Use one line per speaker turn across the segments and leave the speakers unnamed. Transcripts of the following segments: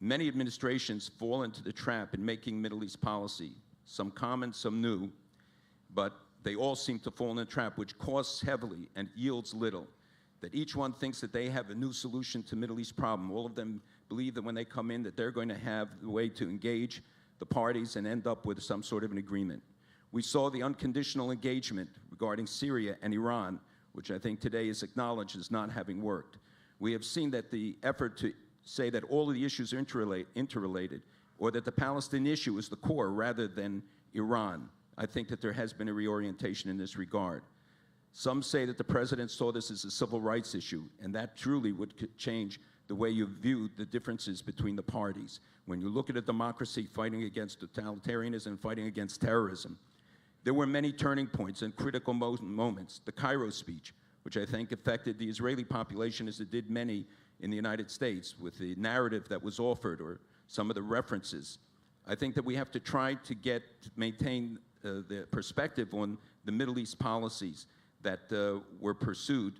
Many administrations fall into the trap in making Middle East policy, some common, some new, but they all seem to fall in the trap, which costs heavily and yields little. That each one thinks that they have a new solution to Middle East problem. All of them believe that when they come in that they're going to have the way to engage the parties and end up with some sort of an agreement. We saw the unconditional engagement regarding Syria and Iran, which I think today is acknowledged as not having worked. We have seen that the effort to say that all of the issues are interrelated, or that the Palestinian issue is the core rather than Iran. I think that there has been a reorientation in this regard. Some say that the president saw this as a civil rights issue, and that truly would change the way you view the differences between the parties. When you look at a democracy fighting against totalitarianism and fighting against terrorism, there were many turning points and critical moments. The Cairo speech, which I think affected the Israeli population as it did many in the United States, with the narrative that was offered or some of the references. I think that we have to try to maintain the perspective on the Middle East policies that were pursued.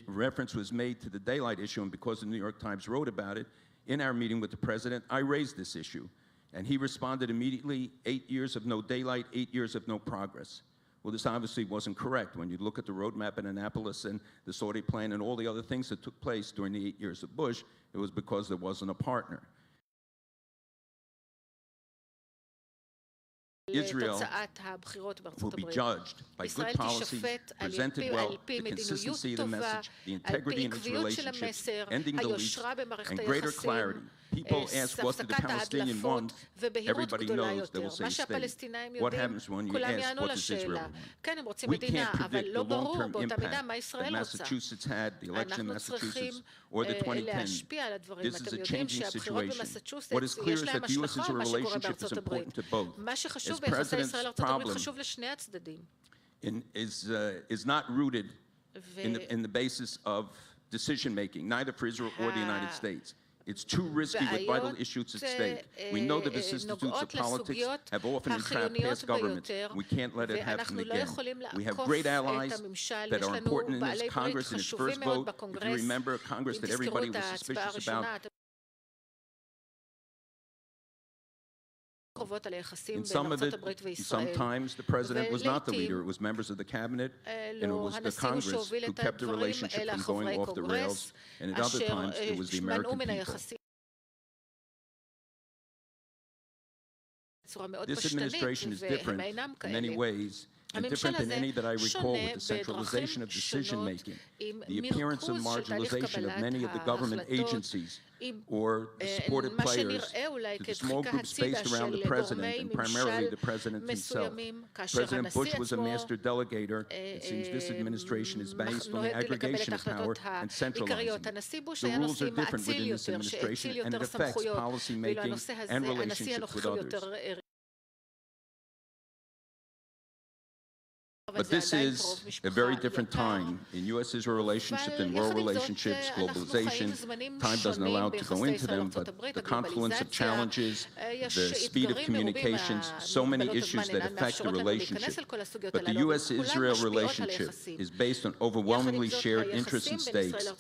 Reference was made to the daylight issue, and because the New York Times wrote about it, in our meeting with the president, I raised this issue. And he responded immediately, 8 years of no daylight, 8 years of no progress. Well, this obviously wasn't correct. When you look at the roadmap in Annapolis and the Saudi plan and all the other things that took place during the 8 years of Bush, it was because there wasn't a partner. Israel will be judged by good policies, presented well, the consistency of the message, the integrity in its relationships, ending the leaks, and greater clarity. People ask, what do the Palestinians want? Everybody knows they will say state. What happens when you ask, what does Israel want? We can't predict the long-term impact that Massachusetts had, the election in Massachusetts, or the 2010. This is a changing situation. What is clear is that the U.S.-Israel relationship is important to both. As President's problem is not rooted in the basis of decision-making, neither for Israel or the United States. It's too risky with vital issues at stake. We know the vicissitudes of politics have often entrapped past governments. We can't let it happen again. We have great allies that are important in this Congress in its first vote. If you remember, a Congress that everybody was suspicious about. In some of it, sometimes the president was not the leader. It was members of the cabinet, and it was the Congress who kept the relationship from going off the rails, and at other times it was the American people. This administration is different in many ways, and different than any that I recall, with the centralization of decision-making, the appearance of marginalization of many of the government agencies or the supported players to the small groups based around the president, and primarily the president himself. President Bush was a master delegator. It seems this administration is based on the aggregation of power and centralizing. The rules are different within this administration, and it affects policy-making and relationships with others. But this is a very different time in U.S.-Israel relationships and world relationships, globalization. Time doesn't allow to go into them, but the confluence of challenges, the speed of communications, so many issues that affect the relationship. But the U.S.-Israel relationship is based on overwhelmingly shared interests and stakes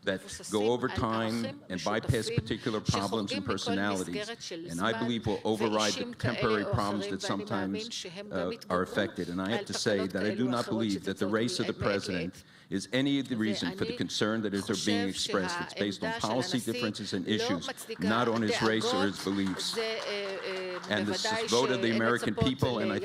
that go over time and bypass particular problems and personalities, and I believe will override the temporary problems that sometimes are affected. And I have to say that I do not believe that the race of the president is any of the reason for the concern that is being expressed. It's based on policy differences and issues, not on his race or his beliefs. And this is the vote of the American people, and I